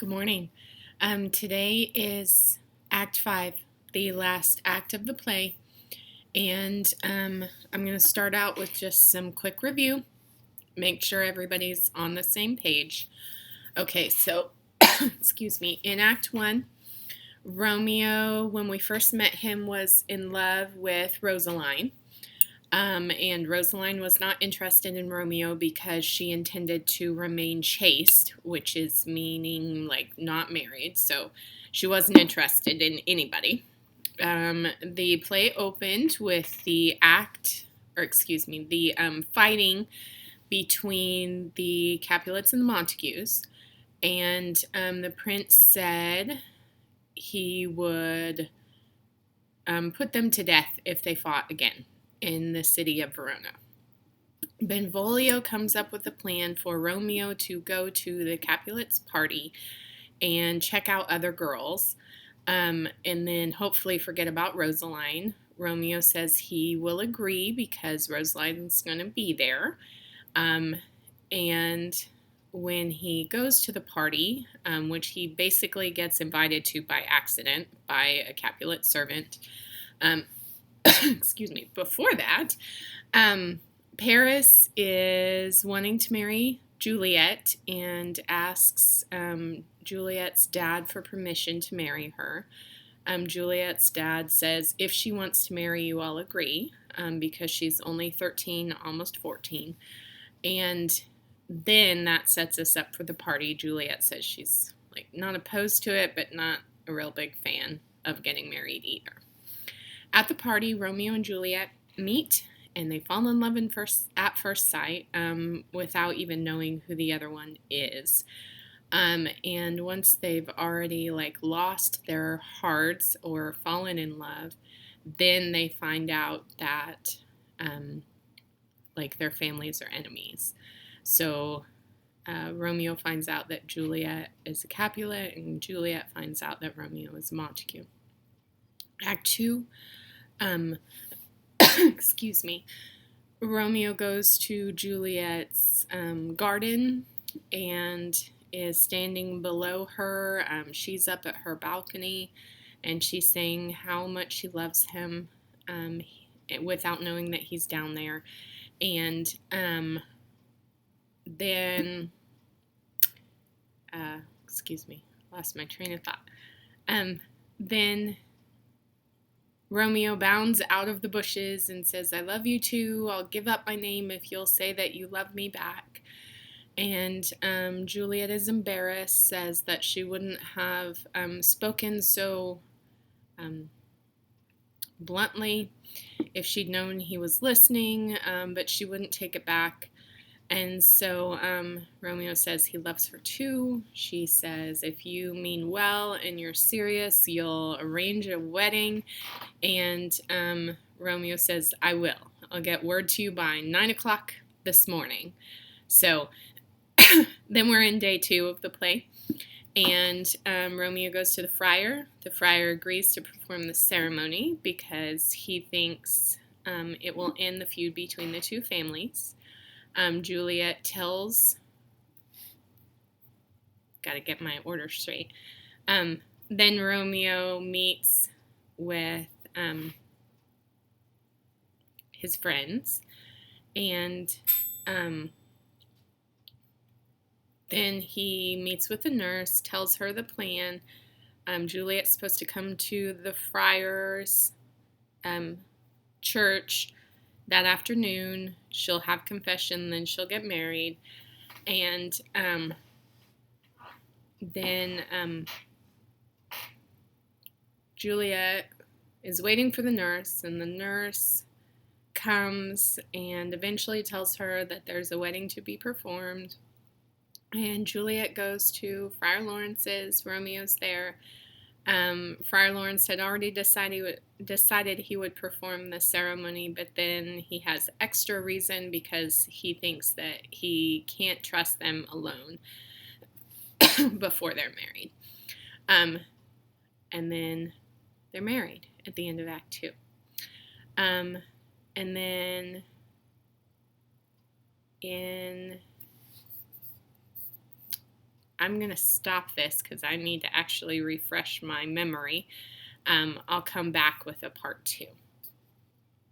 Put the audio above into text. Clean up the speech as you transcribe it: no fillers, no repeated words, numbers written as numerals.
Good morning. Today is Act 5, the last act of the play, and I'm going to start out with just some quick review, make sure everybody's on the same page. Okay, so, excuse me, in Act 1, Romeo, when we first met him, was in love with Rosaline. And Rosaline was not interested in Romeo because she intended to remain chaste, which is meaning like not married. So she wasn't interested in anybody. The play opened with the fighting between the Capulets and the Montagues. And the prince said he would put them to death if they fought again in the city of Verona. Benvolio comes up with a plan for Romeo to go to the Capulets' party and check out other girls, and then hopefully forget about Rosaline. Romeo says he will agree because Rosaline's going to be there. And when he goes to the party, which he basically gets invited to by accident by a Capulet servant, excuse me, before that, Paris is wanting to marry Juliet and asks Juliet's dad for permission to marry her. Juliet's dad says if she wants to marry you, I'll agree, because she's only 13, almost 14. And then that sets us up for the party. Juliet says she's like not opposed to it, but not a real big fan of getting married either. At the party, Romeo and Juliet meet, and they fall in love at first sight without even knowing who the other one is. And once they've already lost their hearts or fallen in love, then they find out that their families are enemies. So Romeo finds out that Juliet is a Capulet, and Juliet finds out that Romeo is a Montague. Act 2. Excuse me. Romeo goes to Juliet's garden and is standing below her. She's up at her balcony, and she's saying how much she loves him without knowing that he's down there. And then, excuse me, lost my train of thought. Then Romeo bounds out of the bushes and says, I love you too. I'll give up my name if you'll say that you love me back. And Juliet is embarrassed, says that she wouldn't have spoken so bluntly if she'd known he was listening, but she wouldn't take it back. And so Romeo says he loves her too. She says, if you mean well and you're serious, you'll arrange a wedding. And Romeo says, I will. I'll get word to you by 9 o'clock this morning. So then we're in day 2 of the play. And Romeo goes to the friar. The friar agrees to perform the ceremony because he thinks it will end the feud between the two families. Juliet tells, gotta get my order straight. Then Romeo meets with his friends, and then he meets with the nurse, tells her the plan. Juliet's supposed to come to the friar's church that afternoon. She'll have confession, then she'll get married. And then Juliet is waiting for the nurse, and the nurse comes and eventually tells her that there's a wedding to be performed. And Juliet goes to Friar Lawrence's. Romeo's there. Friar Lawrence had already decided he would perform the ceremony, but then he has extra reason because he thinks that he can't trust them alone before they're married. And then they're married at the end of Act 2. And then in I'm going to stop this because I need to actually refresh my memory. I'll come back with a part 2.